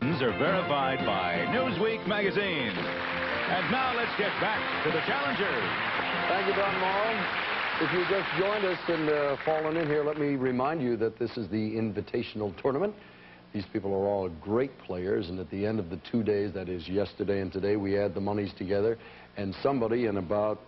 Are verified by Newsweek magazine. And now let's get back to the Challengers. Thank you, Don Morrow. If you just joined us and fallen in here, let me remind you that this is the Invitational Tournament. These people are all great players, and at the end of the 2 days, that is yesterday and today, we add the monies together, and somebody in about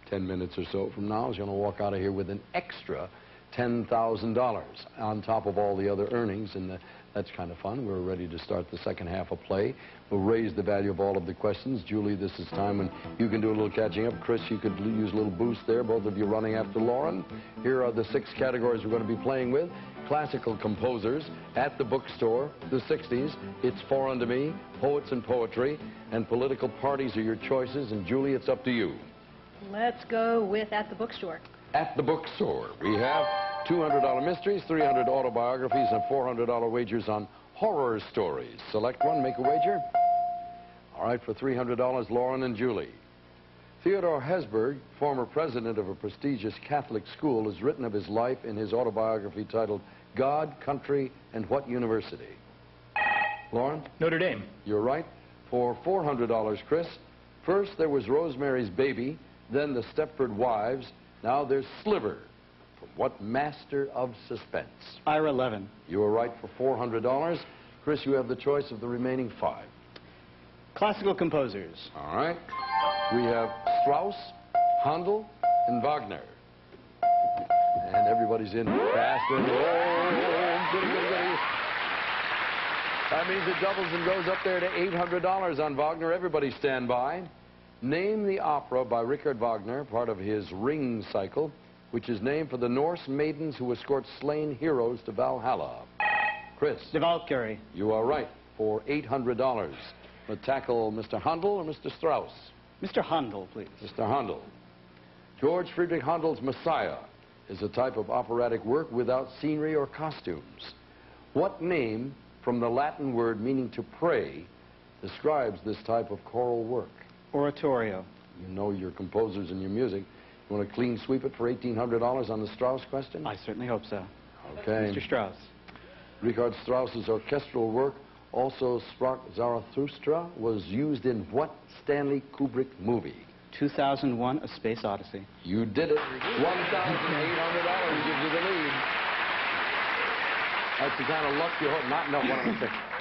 10 minutes or so from now is going to walk out of here with an extra $10,000 on top of all the other earnings, and that's kind of fun. We're ready to start the second half of play. We'll raise the value of all of the questions. Julie, this is time when you can do a little catching up. Chris, you could use a little boost there, both of you running after Lauren. Here are the 6 categories we're going to be playing with. Classical composers, At the Bookstore, the 60s, It's Foreign to Me, Poets and Poetry, and political parties are your choices. And Julie, it's up to you. Let's go with At the Bookstore. At the Bookstore, we have $200 mysteries, $300 autobiographies, and $400 wagers on horror stories. Select one, make a wager. All right, for $300, Lauren and Julie. Theodore Hesburgh, former president of a prestigious Catholic school, has written of his life in his autobiography titled God, Country, and What University? Lauren? Notre Dame. You're right. For $400, Chris. First, there was Rosemary's Baby, then The Stepford Wives. Now there's Sliver. From what master of suspense? Ira Levin. You are right for $400. Chris, you have the choice of the remaining 5. Classical composers. All right. We have Strauss, Handel, and Wagner. And everybody's in fast and that means it doubles and goes up there to $800 on Wagner. Everybody stand by. Name the opera by Richard Wagner, part of his Ring cycle, which is named for the Norse maidens who escort slain heroes to Valhalla. Chris. The Valkyrie. You are right for $800. We'll tackle Mr. Handel or Mr. Strauss? Mr. Handel, please. Mr. Handel. George Friedrich Handel's Messiah is a type of operatic work without scenery or costumes. What name from the Latin word meaning to pray describes this type of choral work? Oratorio. You know your composers and your music. You want to clean sweep it for $1,800 on the Strauss question? I certainly hope so. Okay. Mr. Strauss. Richard Strauss's orchestral work, also Sprach Zarathustra, was used in what Stanley Kubrick movie? 2001: A Space Odyssey. You did it. $1,800 gives you the lead. That's the kind of luck you hope.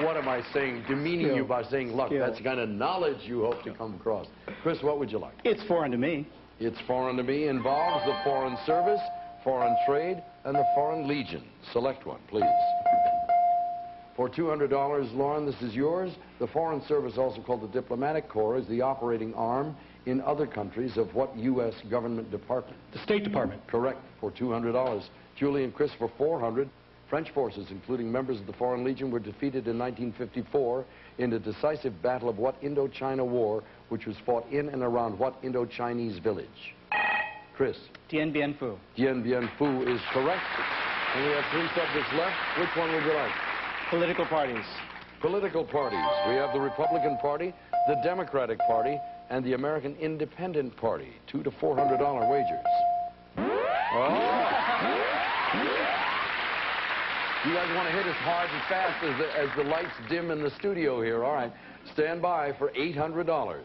What am I saying? Demeaning you by saying luck. That's the kind of knowledge you hope to come across. Chris, what would you like? It's Foreign to Me. It's Foreign to Me involves the Foreign Service, Foreign Trade, and the Foreign Legion. Select one, please. For $200, Lauren, this is yours. The Foreign Service, also called the Diplomatic Corps, is the operating arm in other countries of what U.S. government department? The State Department. Correct, for $200. Julie and Chris for $400. French forces, including members of the Foreign Legion, were defeated in 1954 in the decisive battle of what Indochina War, which was fought in and around what Indochinese village? Chris. Dien Bien Phu. Dien Bien Phu is correct. And we have 3 subjects left. Which one would you like? Political parties. Political parties. We have the Republican Party, the Democratic Party, and the American Independent Party. $200 to $400 wagers. Oh! You guys want to hit as hard and fast as the lights dim in the studio here. All right. Stand by for $800.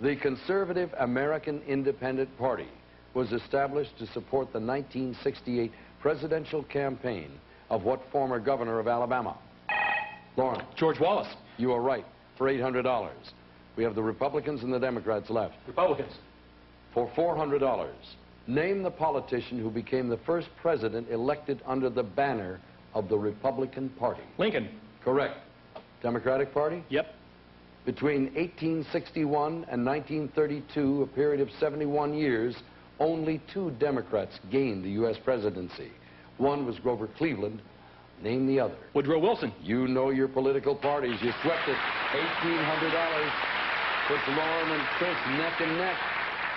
The Conservative American Independent Party was established to support the 1968 presidential campaign of what former governor of Alabama? Lauren. George Wallace. You are right for $800. We have the Republicans and the Democrats left. Republicans. For $400. Name the politician who became the first president elected under the banner of the Republican Party. Lincoln. Correct. Democratic Party? Yep. Between 1861 and 1932, a period of 71 years, only 2 Democrats gained the U.S. presidency. One was Grover Cleveland. Name the other. Woodrow Wilson. You know your political parties. You swept it. $1,800. Puts Lauren and Chris neck and neck.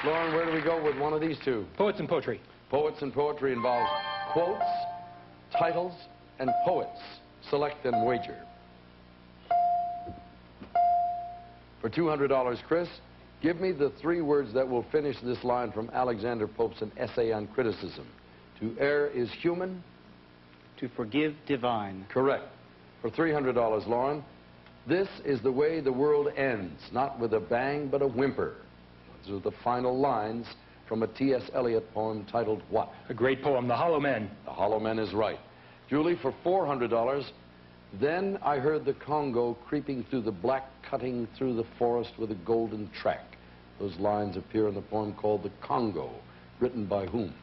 Lauren, where do we go with one of these 2? Poets and Poetry. Poets and Poetry involves quotes, titles, and poets. Select and wager. For $200, Chris, give me the 3 words that will finish this line from Alexander Pope's An Essay on Criticism. To err is human. To forgive, divine. Correct. For $300, Lauren, This is the way the world ends, not with a bang, but a whimper. Those are the final lines from a T.S. Eliot poem titled what? A great poem, The Hollow Men. The Hollow Men is right. Julie, for $400, then I heard the Congo creeping through the black, cutting through the forest with a golden track. Those lines appear in the poem called The Congo, written by whom?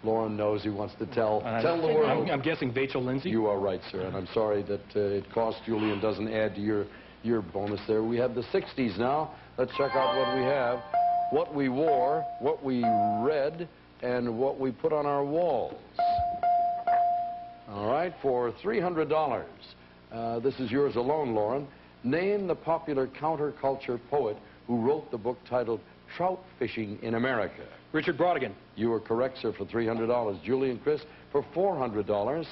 Lauren knows, he wants to tell the world. I'm guessing Vachel Lindsay. You are right, sir, and I'm sorry that it cost Julie and doesn't add to your bonus there. We have the 60s now. Let's check out what we have. What we wore, what we read, and what we put on our walls. All right, for $300. This is yours alone, Lauren. Name the popular counterculture poet who wrote the book titled Trout Fishing in America. Richard Brautigan. You are correct, sir, for $300. Julie and Chris, for $400.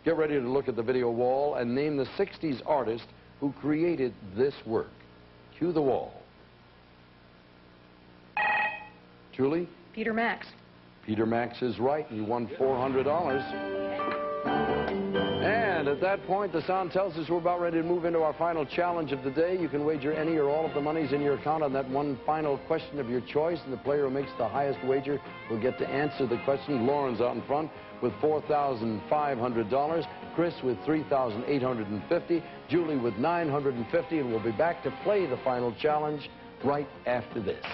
Get ready to look at the video wall and name the 60s artist who created this work. Cue the wall. Julie? Peter Max. Peter Max is right. You won $400. And at that point, the sound tells us we're about ready to move into our final challenge of the day. You can wager any or all of the monies in your account on that one final question of your choice, and the player who makes the highest wager will get to answer the question. Lauren's out in front with $4,500, Chris with $3,850, Julie with $950, and we'll be back to play the final challenge right after this.